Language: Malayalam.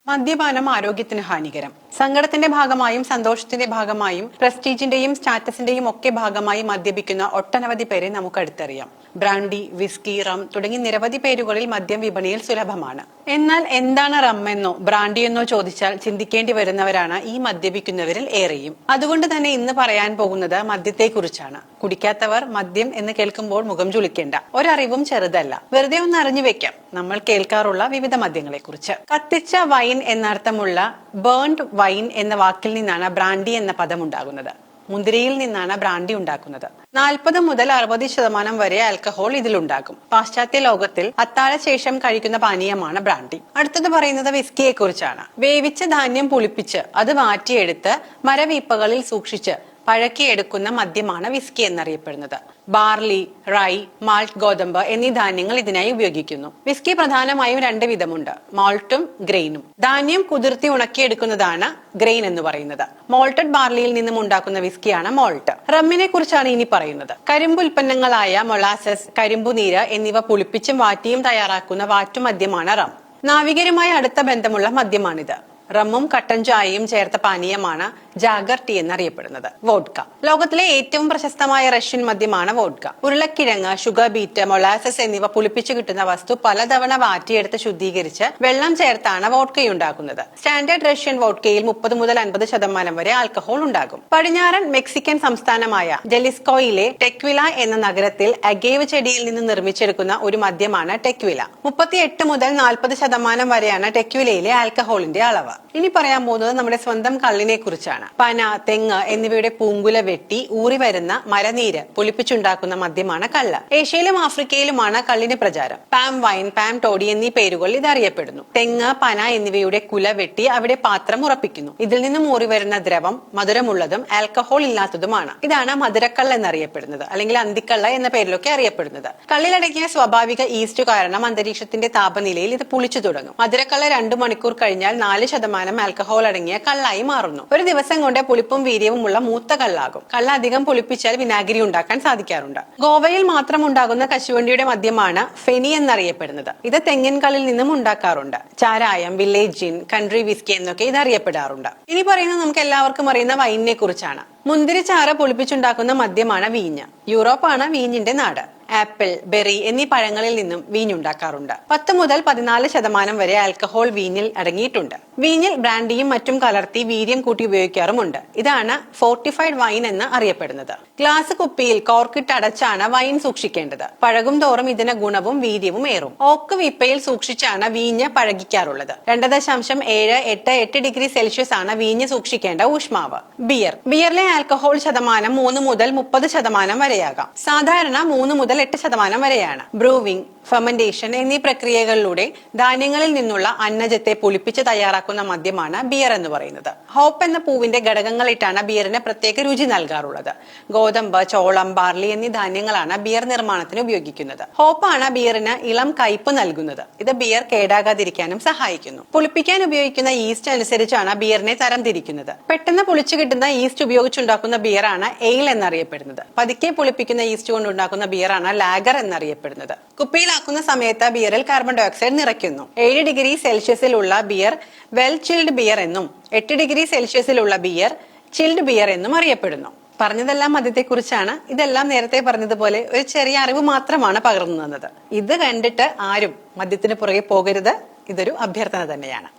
മദ്യപാനം ആരോഗ്യത്തിന് ഹാനികരം. സങ്കടത്തിന്റെ ഭാഗമായും സന്തോഷത്തിന്റെ ഭാഗമായും പ്രസ്റ്റീജിന്റെയും സ്റ്റാറ്റസിന്റെയും ഒക്കെ ഭാഗമായി മദ്യപിക്കുന്ന ഒട്ടനവധി പേരെ നമുക്ക് അടുത്തറിയാം. ബ്രാൻഡി, വിസ്കി, റം തുടങ്ങി നിരവധി പേരുകളിൽ മദ്യം വിപണിയിൽ സുലഭമാണ്. എന്നാൽ എന്താണ് റം എന്നോ ബ്രാൻഡി എന്നോ ചോദിച്ചാൽ ചിന്തിക്കേണ്ടി വരുന്നവരാണ് ഈ മദ്യപിക്കുന്നവരിൽ ഏറെയും. അതുകൊണ്ട് തന്നെ ഇന്ന് പറയാൻ പോകുന്നത് മദ്യത്തെക്കുറിച്ചാണ്. കുടിക്കാത്തവർ മദ്യം എന്ന് കേൾക്കുമ്പോൾ മുഖം ചുളിക്കേണ്ട. ഒരറിവും ചെറുതല്ല, വെറുതെ ഒന്ന് അറിഞ്ഞു വെക്കാം നമ്മൾ കേൾക്കാറുള്ള വിവിധ മദ്യങ്ങളെ കുറിച്ച്. കത്തിച്ച വൈൻ എന്നർത്ഥമുള്ള ബേൺഡ് വൈൻ എന്ന വാക്കിൽ നിന്നാണ് ബ്രാൻഡി എന്ന പദം ഉണ്ടാകുന്നത്. മുന്തിരിയിൽ നിന്നാണ് ബ്രാൻഡി ഉണ്ടാക്കുന്നത്. 40 മുതൽ 60% വരെ ആൽക്കഹോൾ ഇതിലുണ്ടാകും. പാശ്ചാത്യ ലോകത്തിൽ അത്താഴശേഷം കഴിക്കുന്ന പാനീയമാണ് ബ്രാൻഡി. അടുത്തത് പറയുന്നത് വിസ്കിയെ കുറിച്ചാണ്. വേവിച്ച ധാന്യം പുളിപ്പിച്ച് അത് മാറ്റിയെടുത്ത് മരവീപ്പകളിൽ സൂക്ഷിച്ച് പഴക്കിയെടുക്കുന്ന മദ്യമാണ് വിസ്കി എന്നറിയപ്പെടുന്നത്. ബാർലി, റൈ, മാൾട്ട്, ഗോതമ്പ് എന്നീ ധാന്യങ്ങൾ ഇതിനായി ഉപയോഗിക്കുന്നു. വിസ്കി പ്രധാനമായും 2 വിധമുണ്ട്, മാൾട്ടും ഗ്രെയിനും. ധാന്യം കുതിർത്തി ഉണക്കിയെടുക്കുന്നതാണ് ഗ്രെയിൻ എന്ന് പറയുന്നത്. മോൾട്ടഡ് ബാർലിയിൽ നിന്നും ഉണ്ടാക്കുന്ന വിസ്കിയാണ് മോൾട്ട്. റമ്മിനെ കുറിച്ചാണ് ഇനി പറയുന്നത്. കരിമ്പ് ഉൽപ്പന്നങ്ങളായ മൊളാസസ്, കരിമ്പുനീര് എന്നിവ പുളിപ്പിച്ചും വാറ്റിയും തയ്യാറാക്കുന്ന വാറ്റുമദ്യമാണ് റം. നാവികരുമായി അടുത്ത ബന്ധമുള്ള മദ്യമാണിത്. റമ്മും കട്ടൻ ചായയും ചേർത്ത പാനീയമാണ് ജാഗർ ടീ എന്നറിയപ്പെടുന്നത്. വോഡ്ക ലോകത്തിലെ ഏറ്റവും പ്രശസ്തമായ റഷ്യൻ മദ്യമാണ് വോഡ്ക. ഉരുളക്കിഴങ്ങ്, ഷുഗർ ബീറ്റ്, മൊളാസസ് എന്നിവ പുളിപ്പിച്ചു കിട്ടുന്ന വസ്തു പലതവണ വാറ്റിയെടുത്ത് ശുദ്ധീകരിച്ച് വെള്ളം ചേർത്താണ് വോഡ്കയുണ്ടാക്കുന്നത്. സ്റ്റാൻഡേർഡ് റഷ്യൻ വോഡ്കയിൽ 30 മുതൽ 50% വരെ ആൽക്കഹോൾ ഉണ്ടാകും. പടിഞ്ഞാറൻ മെക്സിക്കൻ സംസ്ഥാനമായ ജലിസ്കോയിലെ ടെക്വില എന്ന നഗരത്തിൽ അഗേവ് ചെടിയിൽ നിന്ന് നിർമ്മിച്ചെടുക്കുന്ന ഒരു മദ്യമാണ് ടെക്വില. 38 മുതൽ 40% വരെയാണ് ടെക്വിലയിലെ ആൽക്കഹോളിന്റെ അളവ്. ഇനി പറയാൻ പോകുന്നത് നമ്മുടെ സ്വന്തം കള്ളിനെ കുറിച്ചാണ്. പന, തെങ്ങ് എന്നിവയുടെ പൂങ്കുല വെട്ടി ഊറി വരുന്ന മരനീര് പുളിപ്പിച്ചുണ്ടാക്കുന്ന മദ്യമാണ് കള്ള്. ഏഷ്യയിലും ആഫ്രിക്കയിലുമാണ് കള്ളിന് പ്രചാരം. പാം വൈൻ, പാം ടോഡി എന്നീ പേരുകൾ ഇത് അറിയപ്പെടുന്നു. തെങ്ങ്, പന എന്നിവയുടെ കുല വെട്ടി അവിടെ പാത്രം ഉറപ്പിക്കുന്നു. ഇതിൽ നിന്നും ഊറി വരുന്ന ദ്രവം മധുരമുള്ളതും ആൽക്കഹോൾ ഇല്ലാത്തതുമാണ്. ഇതാണ് മധുരക്കള്ള് എന്നറിയപ്പെടുന്നത്, അല്ലെങ്കിൽ അന്തിക്കള്ള എന്ന പേരിലൊക്കെ അറിയപ്പെടുന്നത്. കള്ളിലടങ്ങിയ സ്വാഭാവിക ഈസ്റ്റ് കാരണം അന്തരീക്ഷത്തിന്റെ താപനിലയിൽ ഇത് പുളിച്ചു തുടങ്ങും. മധുരക്കള്ള 2 മണിക്കൂർ കഴിഞ്ഞാൽ 4% ആൽക്കഹോൾ അടങ്ങിയ കള്ളായി മാറുന്നു. ഒരു ദിവസം കൊണ്ട് പുളിപ്പും വീര്യവും ഉള്ള മൂത്ത കള്ളാകും. കള്ള അധികം പുളിപ്പിച്ചാൽ വിനാഗിരി ഉണ്ടാക്കാൻ സാധിക്കാറുണ്ട്. ഗോവയിൽ മാത്രം ഉണ്ടാകുന്ന കശുവണ്ടിയുടെ മദ്യമാണ് ഫെനി എന്നറിയപ്പെടുന്നത്. ഇത് തെങ്ങിൻ കള്ളിൽ നിന്നും ഉണ്ടാക്കാറുണ്ട്. ചാരായം, വില്ലേജ് ജിൻ, കൺട്രി വിസ്കി എന്നൊക്കെ ഇത് അറിയപ്പെടാറുണ്ട്. ഇനി പറയുന്നത് നമുക്ക് എല്ലാവർക്കും അറിയുന്ന വൈനിനെ കുറിച്ചാണ്. മുന്തിരിച്ചാറ് പുളിപ്പിച്ചുണ്ടാക്കുന്ന മദ്യമാണ് വീഞ്ഞ്. യൂറോപ്പാണ് വീഞ്ഞിന്റെ നാട്. ആപ്പിൾ, ബെറി എന്നീ പഴങ്ങളിൽ നിന്നും വീഞ്ഞുണ്ടാക്കാറുണ്ട്. 10 മുതൽ 14% വരെ ആൽക്കഹോൾ വീഞ്ഞിൽ അടങ്ങിയിട്ടുണ്ട്. വീഞ്ഞിൽ ബ്രാൻഡിയും മറ്റും കലർത്തി വീര്യം കൂട്ടി ഉപയോഗിക്കാറുമുണ്ട്. ഇതാണ് ഫോർട്ടിഫൈഡ് വൈൻ എന്ന് അറിയപ്പെടുന്നത്. ഗ്ലാസ് കുപ്പിയിൽ കോർക്കിട്ട് അടച്ചാണ് വൈൻ സൂക്ഷിക്കേണ്ടത്. പഴകും തോറും ഇതിന് ഗുണവും വീര്യവും ഏറും. ഓക്ക് വീപ്പയിൽ സൂക്ഷിച്ചാണ് വീഞ്ഞ് പഴകിക്കാറുള്ളത്. 2.788 ഡിഗ്രി സെൽഷ്യസ് ആണ് വീഞ്ഞ് സൂക്ഷിക്കേണ്ട ഊഷ്മാവ്. ബിയറിലെ ആൽക്കഹോൾ ശതമാനം 3 മുതൽ 30% വരെയാകാം. സാധാരണ 3 മുതൽ 8% വരെയാണ്. ബ്രൂവിംഗ്, ഫെർമെന്റേഷൻ എന്നീ പ്രക്രിയകളിലൂടെ ധാന്യങ്ങളിൽ നിന്നുള്ള അന്നജത്തെ പുളിപ്പിച്ച് തയ്യാറാക്കുന്ന മദ്യമാണ് ബിയർ എന്ന് പറയുന്നത്. ഹോപ്പ് എന്ന പൂവിന്റെ ഘടകങ്ങളിട്ടാണ് ബിയറിന് പ്രത്യേക രുചി നൽകാറുള്ളത്. ഗോതമ്പ്, ചോളം, ബാർലി എന്നീ ധാന്യങ്ങളാണ് ബിയർ നിർമ്മാണത്തിന് ഉപയോഗിക്കുന്നത്. ഹോപ്പാണ് ബിയറിന് ഇളം കയ്പ് നൽകുന്നത്. ഇത് ബിയർ കേടാകാതിരിക്കാനും സഹായിക്കുന്നു. പുളിപ്പിക്കാൻ ഉപയോഗിക്കുന്ന ഈസ്റ്റ് അനുസരിച്ചാണ് ബിയറിനെ തരംതിരിക്കുന്നത്. പെട്ടെന്ന് പുളിച്ചു കിട്ടുന്ന ഈസ്റ്റ് ഉപയോഗിച്ചുണ്ടാക്കുന്ന ബിയറാണ് എയിൽ എന്നറിയപ്പെടുന്നത്. പതുക്കെ പുളിപ്പിക്കുന്ന ഈസ്റ്റ് കൊണ്ടുണ്ടാക്കുന്ന ബിയറാണ് ലാഗർ എന്നറിയപ്പെടുന്നത്. കുപ്പിയിലാക്കുന്ന സമയത്ത് ബിയറിൽ കാർബൺ ഡൈ ഓക്സൈഡ് നിറയ്ക്കുന്നു. 7 ഡിഗ്രി സെൽഷ്യസിലുള്ള ബിയർ വെൽ ചിൽഡ് ബിയർ എന്നും 8 ഡിഗ്രി സെൽഷ്യസിലുള്ള ബിയർ ചിൽഡ് ബിയർ എന്നും അറിയപ്പെടുന്നു. പറഞ്ഞതെല്ലാം മദ്യത്തെക്കുറിച്ചാണ്. ഇതെല്ലാം നേരത്തെ പറഞ്ഞതുപോലെ ഒരു ചെറിയ അറിവ് മാത്രമാണ് പകർന്നു തന്നത്. ഇത് കണ്ടിട്ട് ആരും മദ്യത്തിന് പുറകെ പോകരുത്. ഇതൊരു അഭ്യർത്ഥന തന്നെയാണ്.